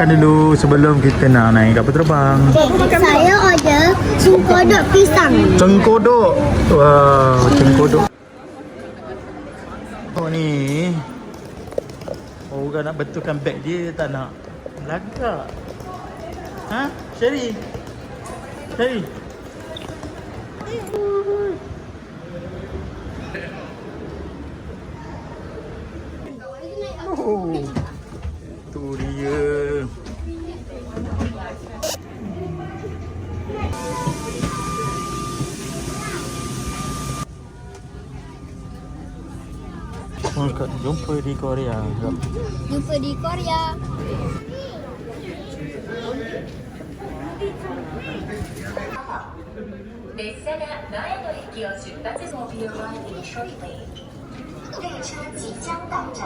makan dulu sebelum kita nak naik kapal terbang. Saya order cengkodok pisang. Cengkodok. Wow, cengkodok. Oh ni. Orang nak betulkan beg dia tak nak lagak. Ha? Sherry? Sherry? Oh, tu dia. Oh, jumpa di Korea. Jumpa di Korea. 列車が前の駅を出発5秒前に処理列車即将到站。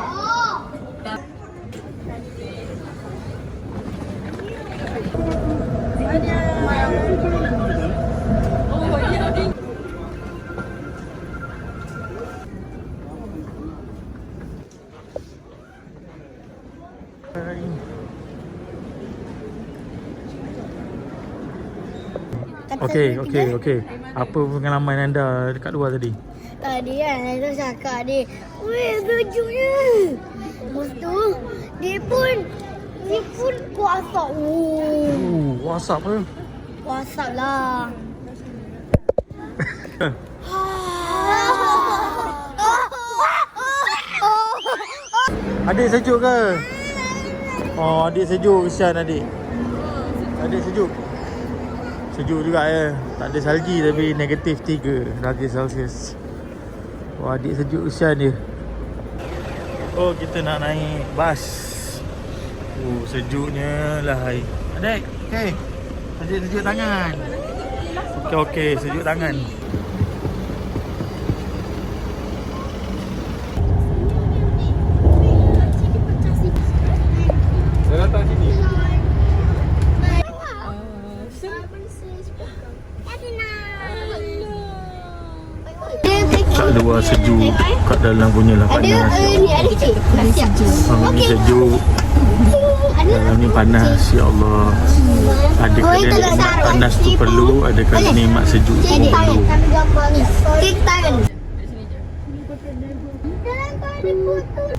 Okey. Apa pengalaman anda dekat luar tadi? Tadi kan saya cakap dia, weh sejuknya. Lepas tu dia pun kuat asap. WhatsApp ke? WhatsApp lah. Adik sejuk ke? Oh, adik sejuk. Kesian adik. Adik sejuk. Sejuk juga ya. Tak ada salji tapi negatif 3 darjah Celsius. Wah, adik sejuk, kesian dia. Oh, kita nak naik bas. Oh, sejuknya lah hai. Adik, okey. Adik sejuk tangan. Okey, sejuk tangan. Saya datang sini. Kat luar sejuk, kat dalam punya lah panas. Ada kecil. Ni sejuk, dalam ni panas. Ya Allah. Ada kali nikmat panas tu perlu, ada kali nikmat sejuk tu perlu. Kek tangan. Dalam tu ada botol.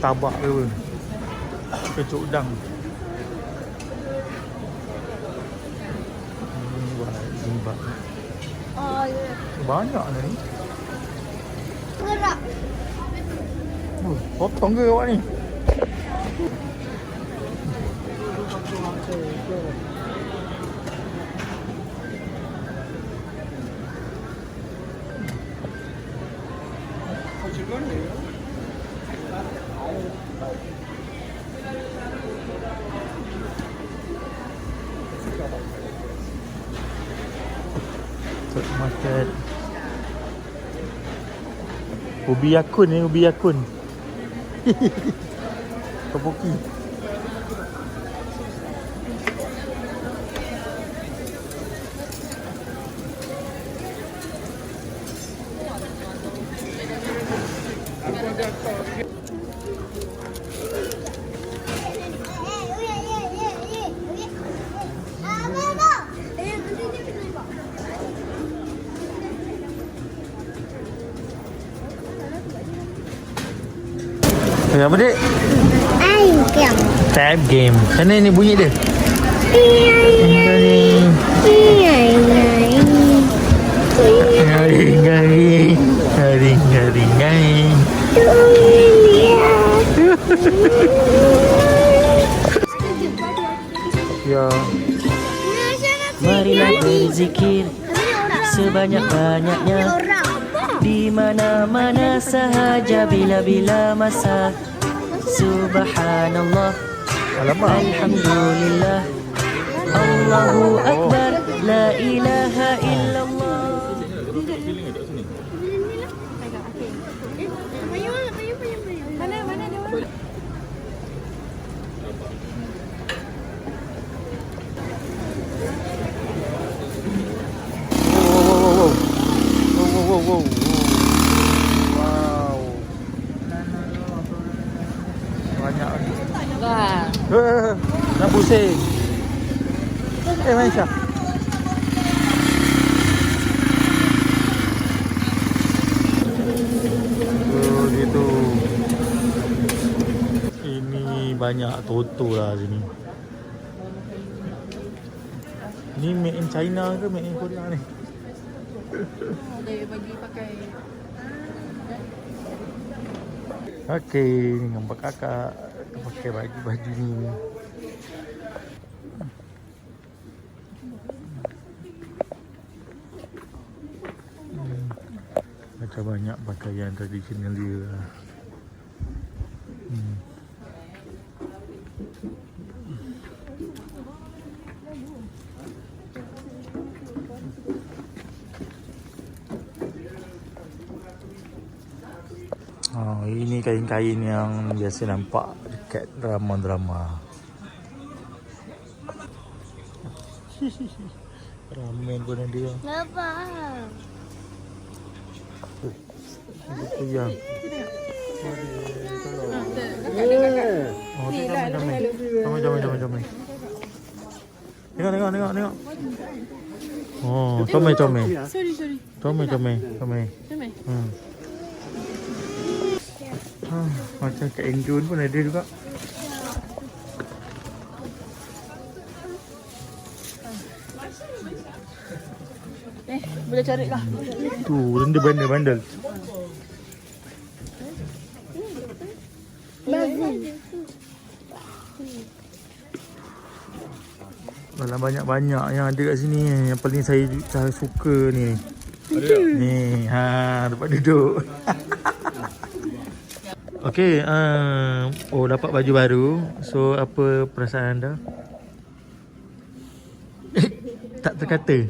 Tabak ke apa? Kecuk udang. Zimbab. Oh, ya. Banyak ni. Gerak. Potong ke awak ni? Makan ubi yakun ni, ubi yakun. Topoki. Apa dek? Ayam. Tab game. Sana ni bunyi dia. Garing. Ya. Marilah berzikir sebanyak-banyaknya di mana-mana sahaja bila-bila masa. Subhanallah, Alamak. Alhamdulillah, Allahu Akbar, La ilaha illallah. Wow. Banyak ni. Wah. Nak pusing. Main Syah. Oh, gitu. Ini banyak toto lah sini. Ni made in China ke made in Korea ni? Ada bagi pakai. Okey, ni nampak kakak pakai baju ni. Macam banyak pakaian tradisional dia. Ini kain-kain yang biasa nampak dekat drama-drama. Ramen pun ada. Kenapa? Itu yang. Oh, ni comel. Tengok. Oh, comel. Sorry. Comel. Macam kat Engdun pun ada juga. Boleh cari lah. Tu, benda bandel. Malah banyak-banyak yang ada kat sini. Yang paling saya suka ni. Ni, tempat duduk. Okey, dapat baju baru. So, apa perasaan anda? Tak terkata.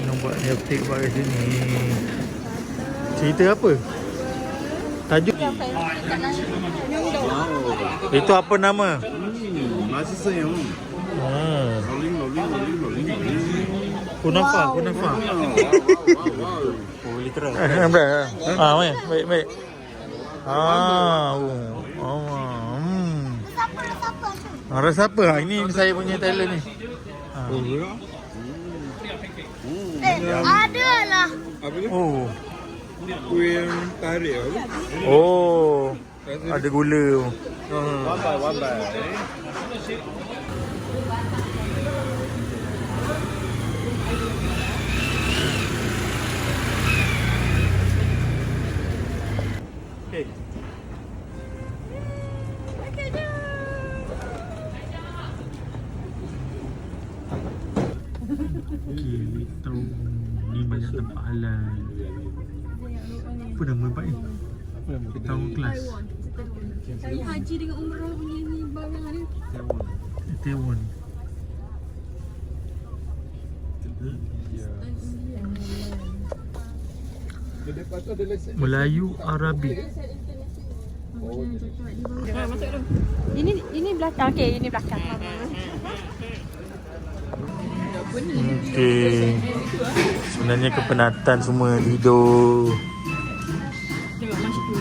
Nampak ni aptik buat kat sini. Cerita apa? Tajuk? Itu apa nama? 맛있어요. rolling. Kunafa. Oh, literal. Baik. Rasa apa? Ini saya punya talent ni. Ada lah. Apa ni? Oh. Kuih yang tarik apa? Oh. Ada gula. One by. Okay. Okey, tahu ni banyak tempat halal. Apa nama tempat ni? Tahu kelas. Saya haji dengan umrah punya ni barang ni. Taiwan. Melayu Arabic. Masuk dulu. Ini belakang. Okey, ini belakang. Okey. Sebenarnya kepenatan semua tidur.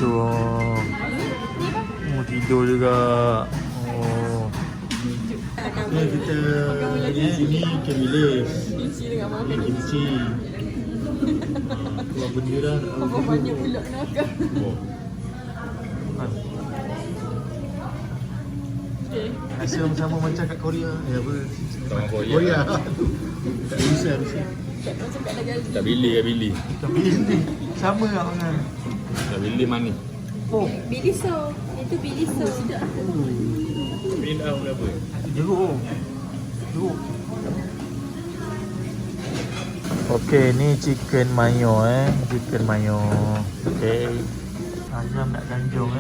Tu. Tidur juga. Oh. Ni kita di sini ikan bilis. Kimchi. Keluar bendera. Banyak pula nakal. Rasa sama macam kat Korea. Ya apa? Sama Korea. Rusia. Kat Billy. Ikan bilis ni sama lah dengan. Kat Billy mana? Oh, Biliso. Itu biliso. Billy berapa? jeruk. Okey, ni chicken mayo chicken mayo. Okey. Ayam nak ganjong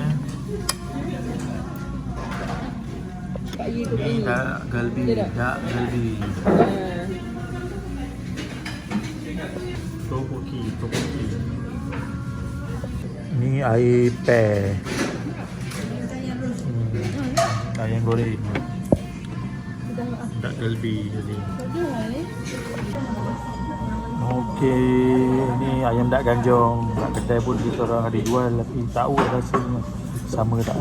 Pak Yi tu Ni ni. dak galbi, Dia tak? dak galbi. Ah. Topoki. Ni air pear. Ayam goreng. Dak galbi tadi. Okey, ni ayam dak ganjong. Kat kedai pun kita orang ada jual tapi tak tahu rasanya sama ke tak.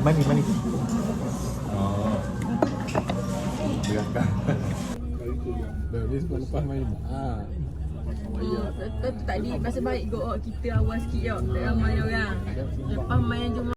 Mani. Oh. Belakang. Dia sebab lepas main. Tadi masa baik kita awal sikit tau. Tak ramai orang. Lepas main jumpa